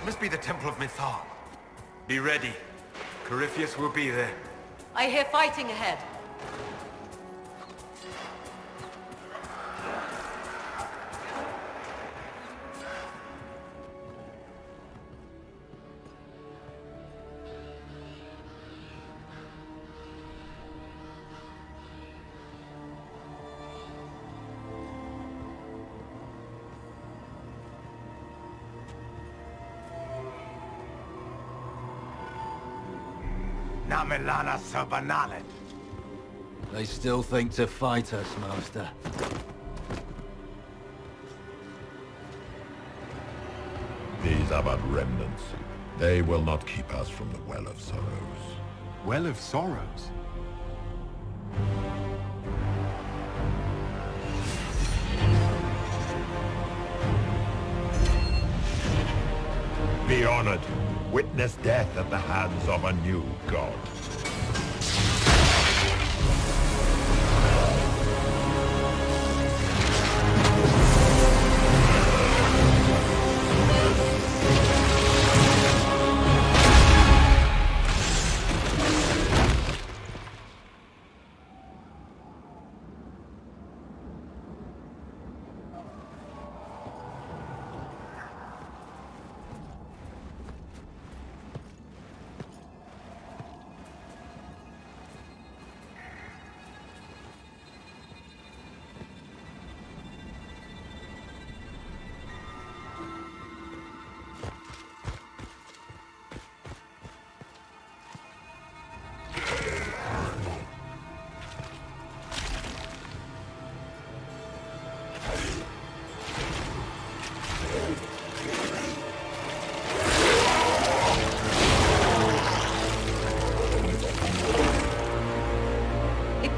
Must be the Temple of Mythal. Be ready. Corypheus will be there. I hear fighting ahead. Namelana Sabanalet. They still think to fight us, Master. These are but remnants. They will not keep us from the Well of Sorrows. Well of Sorrows? Be honored. Witness death at the hands of a new god.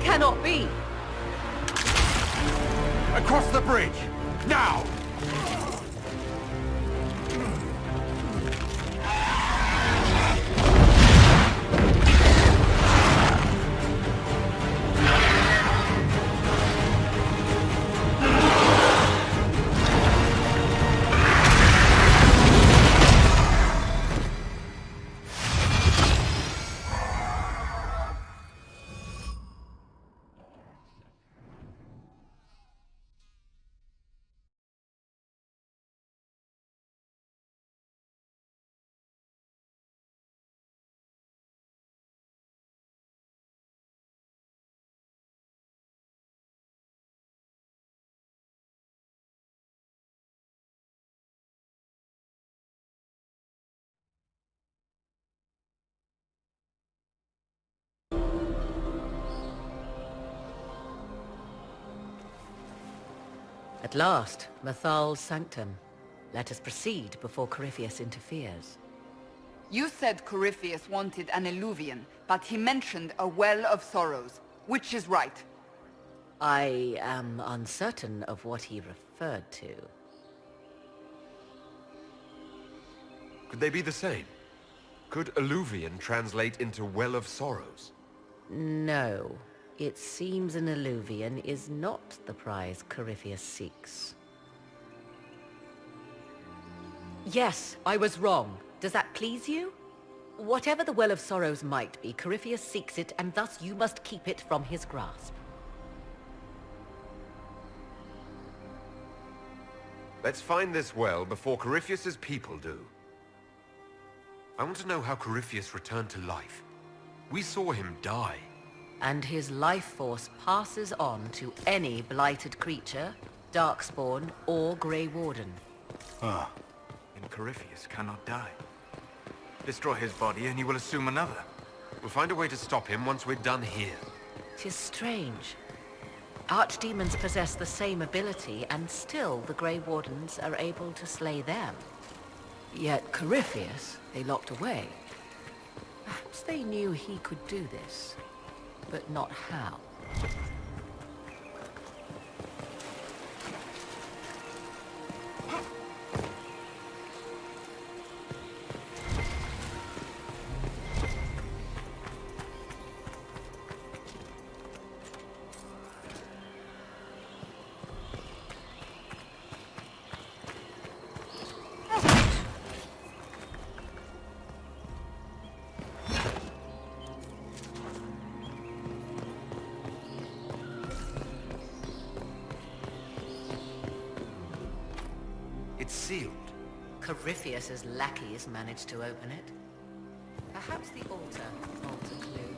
Cannot be! Across the bridge! Now! At last, Mythal's sanctum. Let us proceed before Corypheus interferes. You said Corypheus wanted an alluvion, but he mentioned a well of sorrows. Which is right? I am uncertain of what he referred to. Could they be the same? Could alluvion translate into well of sorrows? No. It seems an alluvion is not the prize Corypheus seeks. Yes, I was wrong. Does that please you? Whatever the Well of Sorrows might be, Corypheus seeks it, and thus you must keep it from his grasp. Let's find this well before Corypheus's people do. I want to know how Corypheus returned to life. We saw him die. And his life force passes on to any blighted creature, darkspawn, or Grey Warden. Ah. And Corypheus cannot die. Destroy his body and he will assume another. We'll find a way to stop him once we're done here. 'Tis strange. Archdemons possess the same ability, and still the Grey Wardens are able to slay them. Yet Corypheus, they locked away. Perhaps they knew he could do this, but not how. It's sealed. Corypheus's lackeys managed to open it. Perhaps the altar holds a clue.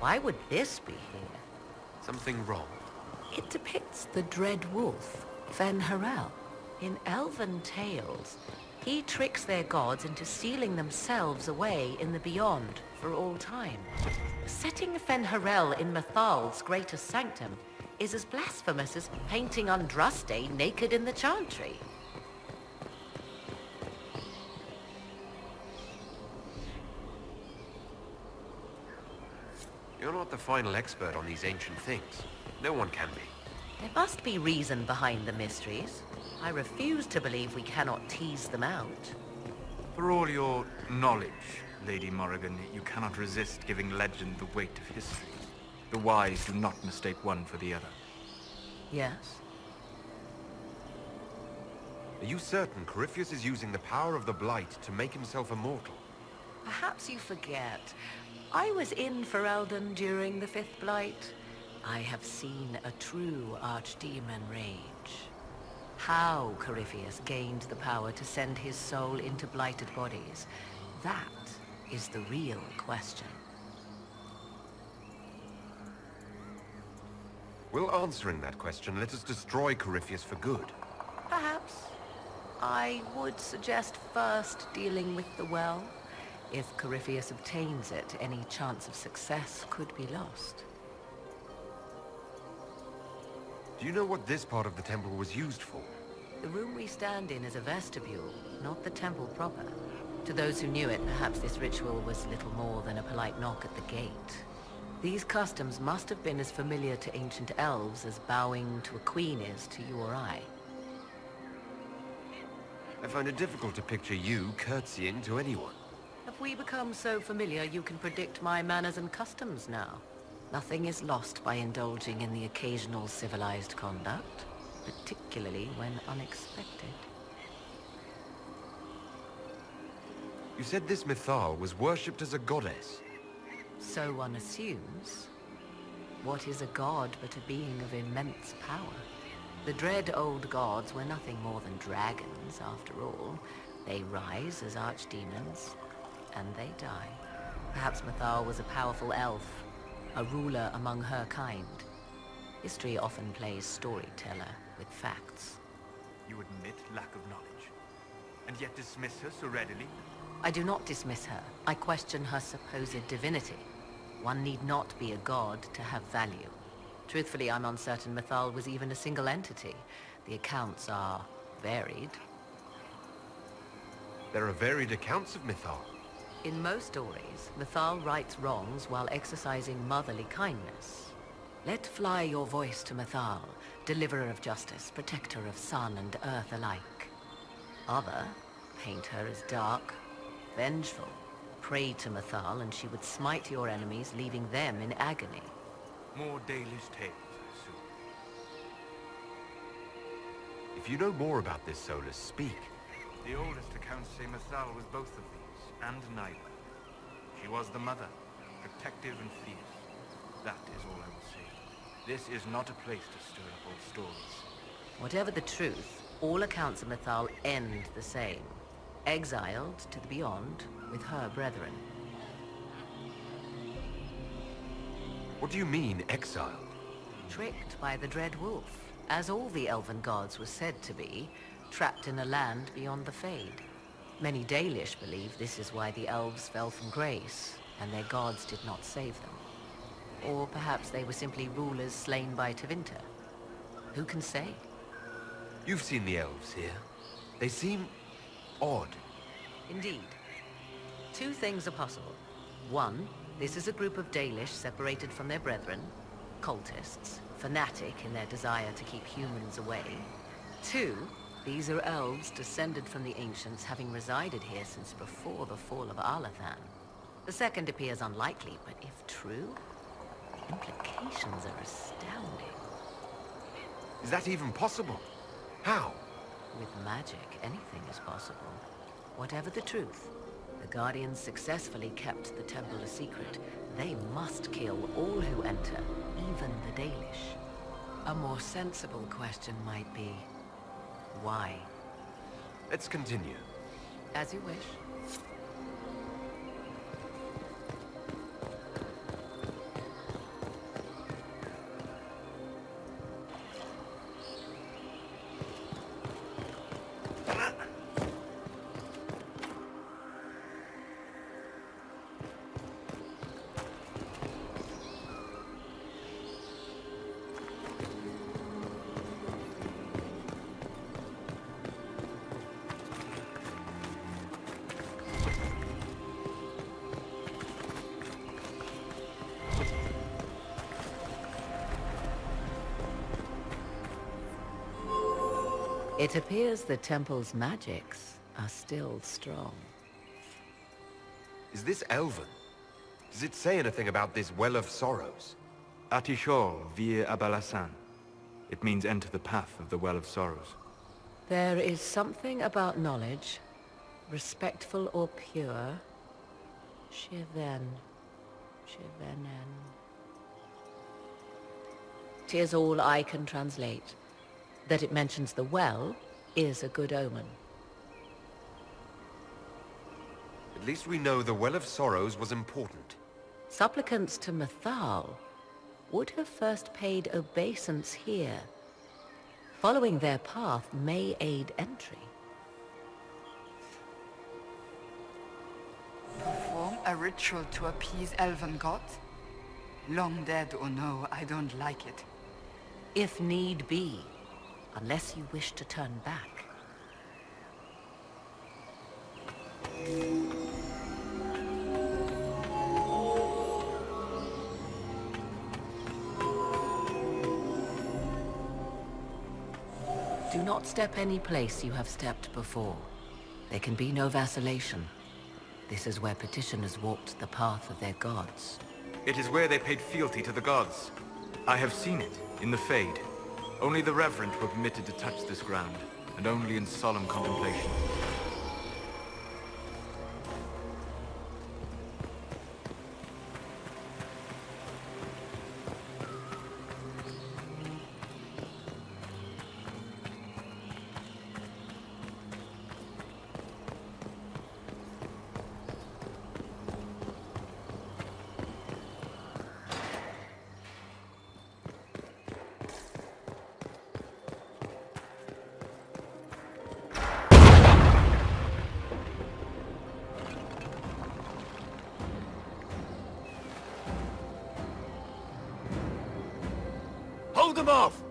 Why would this be here? Something wrong. It depicts the dread wolf, Fen-Harel. In elven tales, he tricks their gods into sealing themselves away in the beyond for all time. Setting Fen-Harel in Mathal's greatest sanctum is as blasphemous as painting Andraste naked in the chantry. You're not the final expert on these ancient things. No one can be. There must be reason behind the mysteries. I refuse to believe we cannot tease them out. For all your knowledge, Lady Morrigan, you cannot resist giving legend the weight of history. The wise do not mistake one for the other. Yes? Are you certain Corypheus is using the power of the Blight to make himself immortal? Perhaps you forget. I was in Ferelden during the Fifth Blight. I have seen a true archdemon rage. How Corypheus gained the power to send his soul into blighted bodies, that is the real question. Will answering that question let us destroy Corypheus for good? Perhaps. I would suggest first dealing with the well. If Corypheus obtains it, any chance of success could be lost. Do you know what this part of the temple was used for? The room we stand in is a vestibule, not the temple proper. To those who knew it, perhaps this ritual was little more than a polite knock at the gate. These customs must have been as familiar to ancient elves as bowing to a queen is to you or I. I find it difficult to picture you curtsying to anyone. Have we become so familiar you can predict my manners and customs now? Nothing is lost by indulging in the occasional civilized conduct, particularly when unexpected. You said this Mythal was worshipped as a goddess. So one assumes. What is a god but a being of immense power? The dread old gods were nothing more than dragons, after all. They rise as archdemons, and they die. Perhaps Mythal was a powerful elf, a ruler among her kind. History often plays storyteller with facts. You admit lack of knowledge, and yet dismiss her so readily? I do not dismiss her. I question her supposed divinity. One need not be a god to have value. Truthfully, I'm uncertain Mythal was even a single entity. The accounts are varied. There are varied accounts of Mythal. In most stories, Mythal rights wrongs while exercising motherly kindness. Let fly your voice to Mythal, deliverer of justice, protector of sun and earth alike. Other paint her as dark, vengeful. Pray to Mythal and she would smite your enemies, leaving them in agony. More Dalish tales, I assume. If you know more about this Solus, speak. The oldest accounts say Mythal was both of these, and neither. She was the mother, protective and fierce. That is all I will say. This is not a place to stir up old stories. Whatever the truth, all accounts of Mythal end the same. Exiled to the beyond with her brethren. What do you mean, exiled? Tricked by the Dread Wolf, as all the elven gods were said to be, trapped in a land beyond the Fade. Many Dalish believe this is why the elves fell from grace, and their gods did not save them. Or perhaps they were simply rulers slain by Tevinter. Who can say? You've seen the elves here. They seem odd. Indeed. Two things are possible. One, this is a group of Dalish separated from their brethren, cultists, fanatic in their desire to keep humans away. Two, these are elves descended from the ancients, having resided here since before the fall of Alathan. The second appears unlikely, but if true, the implications are astounding. Is that even possible? How? With magic, anything is possible. Whatever the truth, the Guardians successfully kept the temple a secret. They must kill all who enter, even the Dalish. A more sensible question might be, why? Let's continue. As you wish. It appears the temple's magics are still strong. Is this Elven? Does it say anything about this Well of Sorrows? Atishor vir Abalasan. It means enter the path of the Well of Sorrows. There is something about knowledge, respectful or pure. Shiven. Shivenen. 'Tis all I can translate. That it mentions the well is a good omen. At least we know the Well of Sorrows was important. Supplicants to Mythal would have first paid obeisance here. Following their path may aid entry. Perform a ritual to appease elven gods? Long dead or no, I don't like it. If need be, unless you wish to turn back. Do not step any place you have stepped before. There can be no vacillation. This is where petitioners walked the path of their gods. It is where they paid fealty to the gods. I have seen it, in the Fade. Only the reverent were permitted to touch this ground, and only in solemn contemplation. Hold them off!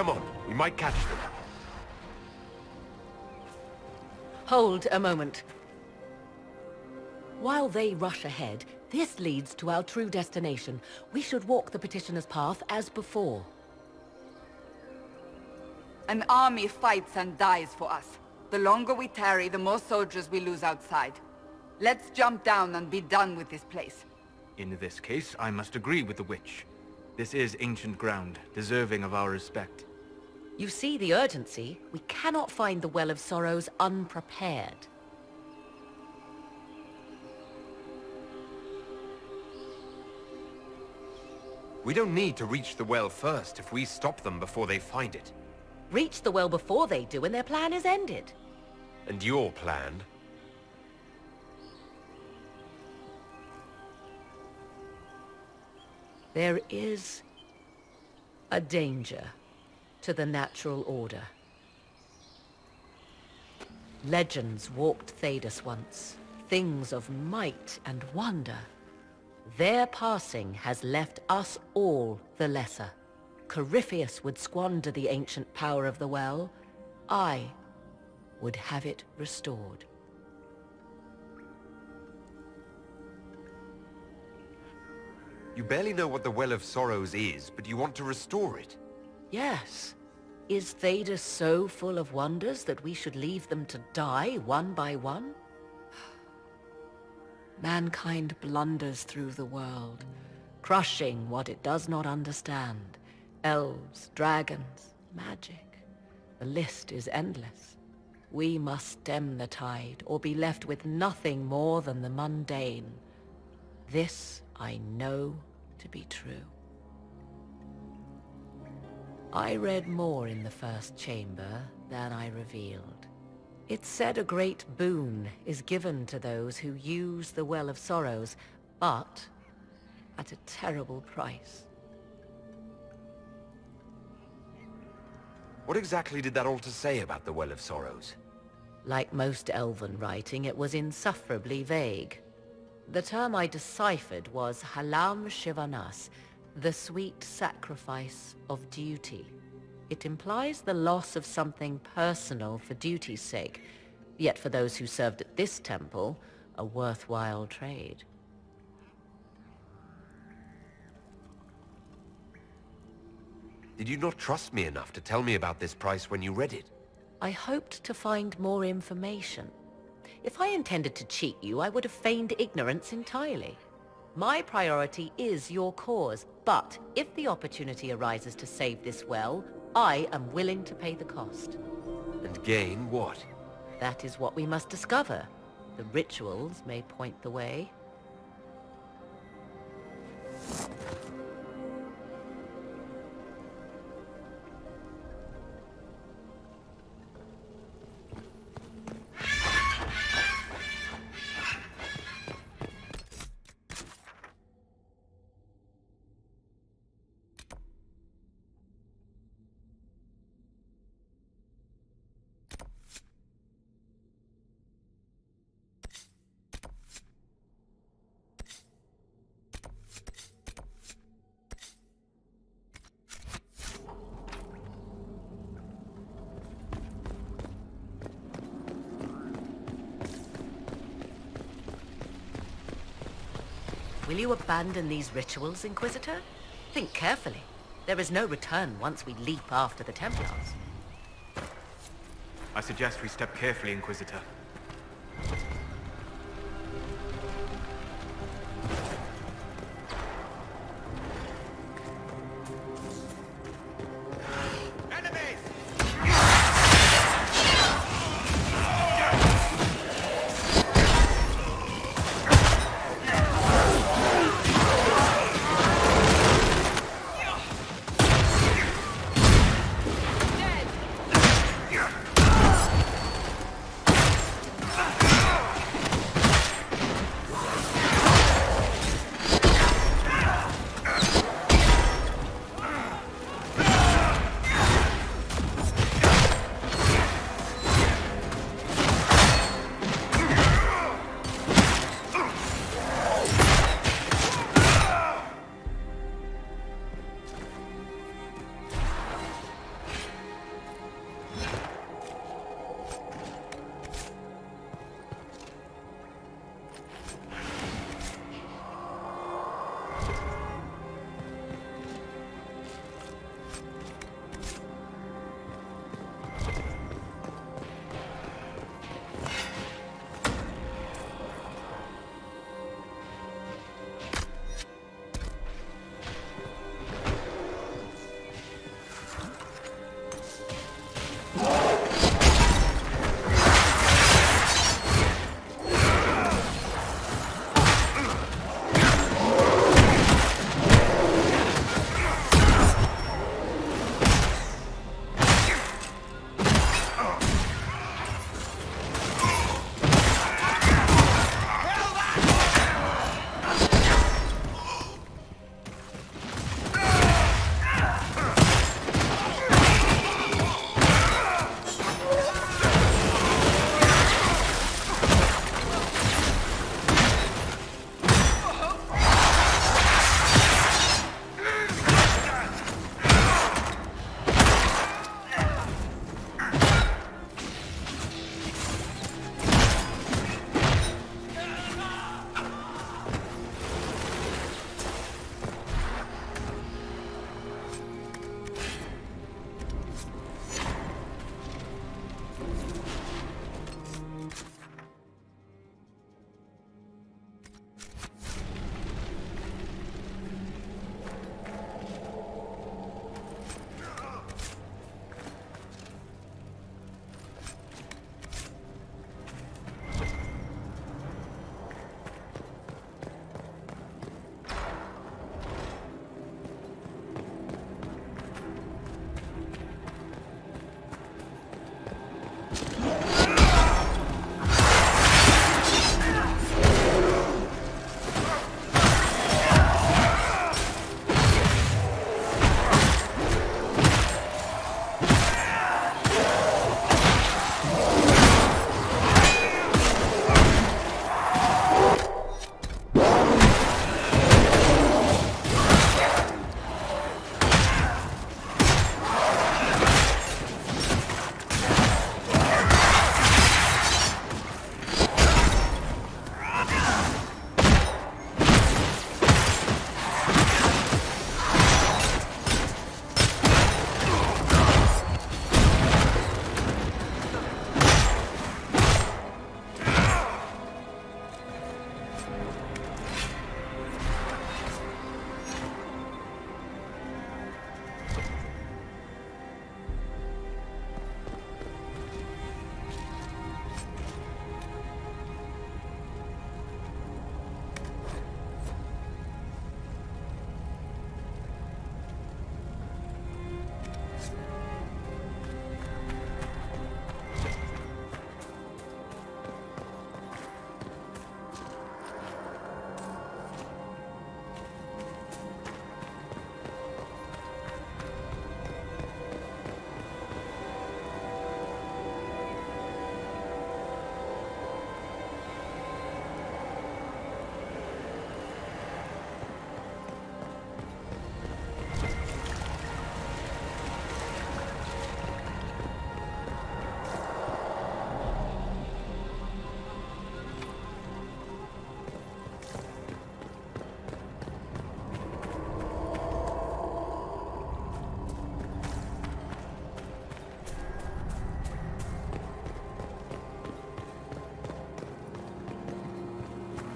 Come on, we might catch them. Hold a moment. While they rush ahead, this leads to our true destination. We should walk the petitioner's path as before. An army fights and dies for us. The longer we tarry, the more soldiers we lose outside. Let's jump down and be done with this place. In this case, I must agree with the witch. This is ancient ground, deserving of our respect. You see the urgency? We cannot find the Well of Sorrows unprepared. We don't need to reach the well first if we stop them before they find it. Reach the well before they do and their plan is ended. And your plan? There is a danger to the natural order. Legends walked Thedas once, things of might and wonder. Their passing has left us all the lesser. Corypheus would squander the ancient power of the well. I would have it restored. You barely know what the Well of Sorrows is, but you want to restore it. Yes. Is Thedas so full of wonders that we should leave them to die one by one? Mankind blunders through the world, crushing what it does not understand. Elves, dragons, magic. The list is endless. We must stem the tide, or be left with nothing more than the mundane. This I know to be true. I read more in the first chamber than I revealed. It said a great boon is given to those who use the Well of Sorrows, but at a terrible price. What exactly did that altar say about the Well of Sorrows? Like most elven writing, it was insufferably vague. The term I deciphered was Halam Shivanas, the sweet sacrifice of duty. It implies the loss of something personal for duty's sake, yet for those who served at this temple, a worthwhile trade. Did you not trust me enough to tell me about this price when you read it? I hoped to find more information. If I intended to cheat you, I would have feigned ignorance entirely. My priority is your cause, but if the opportunity arises to save this well, I am willing to pay the cost. And gain what? That is what we must discover. The rituals may point the way. Will you abandon these rituals, Inquisitor? Think carefully. There is no return once we leap after the Templars. I suggest we step carefully, Inquisitor.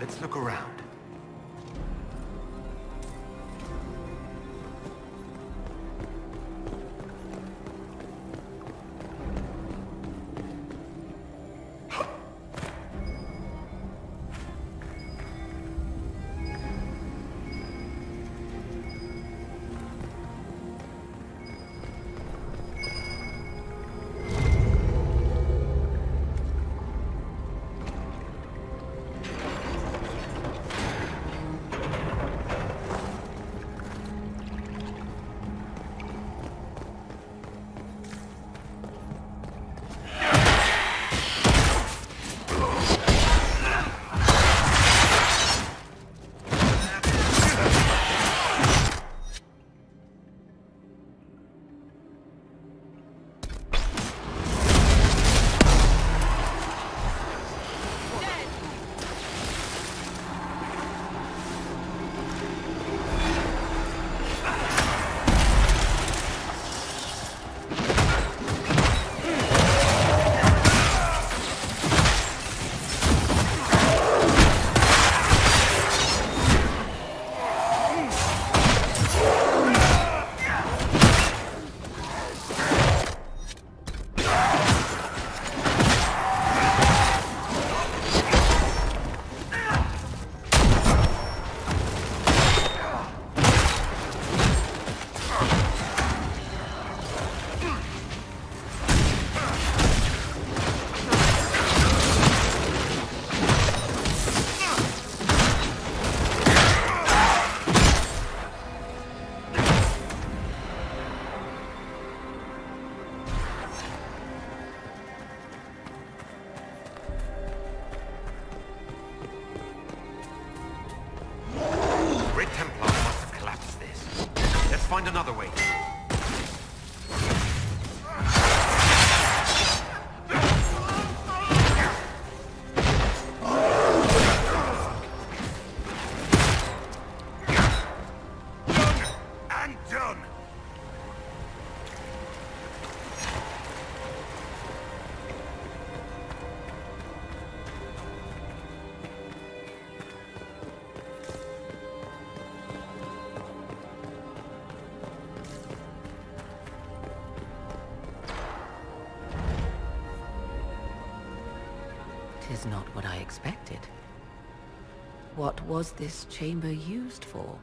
Let's look around. Find another way. Tis not what I expected. What was this chamber used for?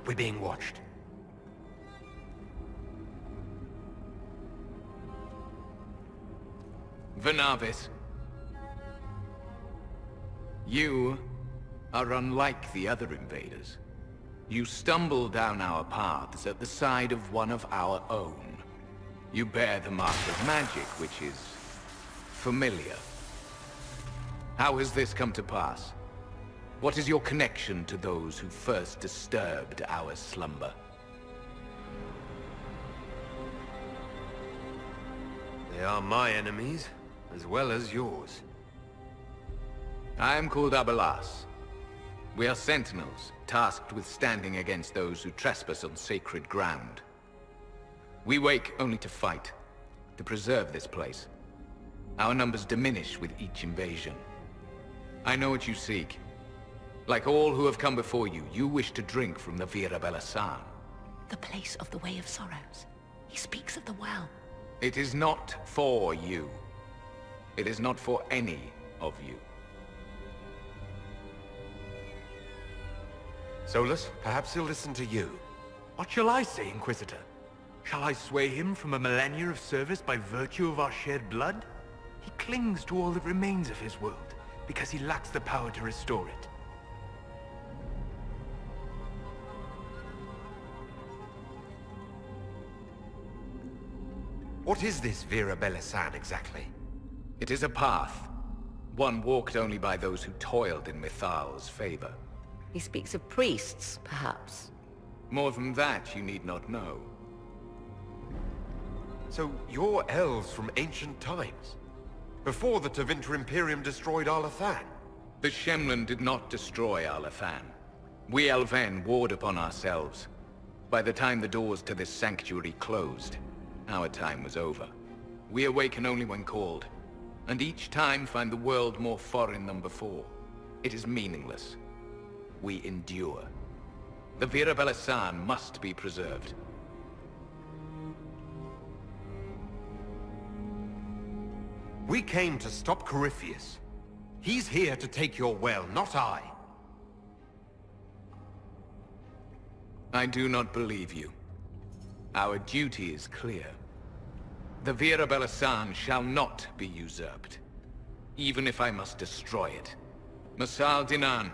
We're being watched. Venavis. You are unlike the other invaders. You stumble down our paths at the side of one of our own. You bear the mark of magic, which is familiar. How has this come to pass? What is your connection to those who first disturbed our slumber? They are my enemies, as well as yours. I am called Abelas. We are sentinels, tasked with standing against those who trespass on sacred ground. We wake only to fight, to preserve this place. Our numbers diminish with each invasion. I know what you seek. Like all who have come before you, you wish to drink from the Virabella-san. The place of the Way of Sorrows. He speaks of the well. It is not for you. It is not for any of you. Solus, perhaps he'll listen to you. What shall I say, Inquisitor? Shall I sway him from a millennia of service by virtue of our shared blood? He clings to all that remains of his world, because he lacks the power to restore it. What is this Virabella-san exactly? It is a path. One walked only by those who toiled in Mithal's favor. He speaks of priests, perhaps. More than that you need not know. So you're elves from ancient times? Before the Tevinter Imperium destroyed Arlathan? The Shemlen did not destroy Arlathan. We Elven warred upon ourselves. By the time the doors to this sanctuary closed, our time was over. We awaken only when called, and each time find the world more foreign than before. It is meaningless. We endure. The Virabella-san must be preserved. We came to stop Corypheus. He's here to take your well, not I. I do not believe you. Our duty is clear. The Virabella-san shall not be usurped, even if I must destroy it. Masal Dinan.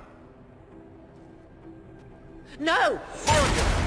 No! Elder!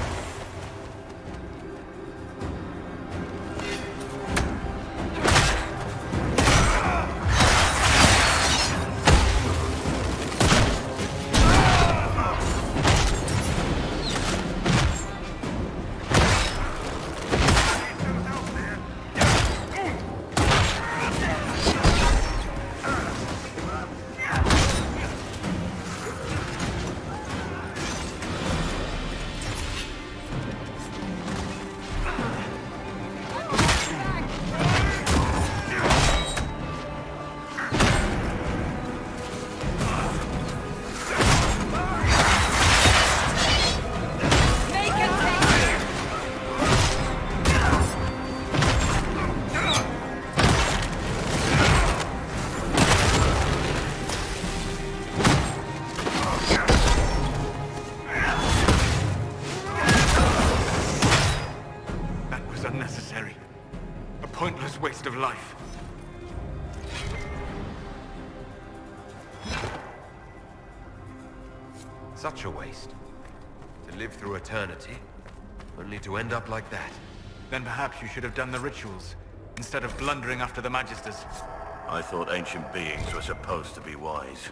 Pointless waste of life. Such a waste. To live through eternity, only to end up like that. Then perhaps you should have done the rituals, instead of blundering after the Magisters. I thought ancient beings were supposed to be wise.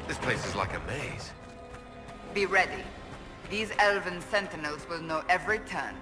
This place is like a maze. Be ready. These elven sentinels will know every turn.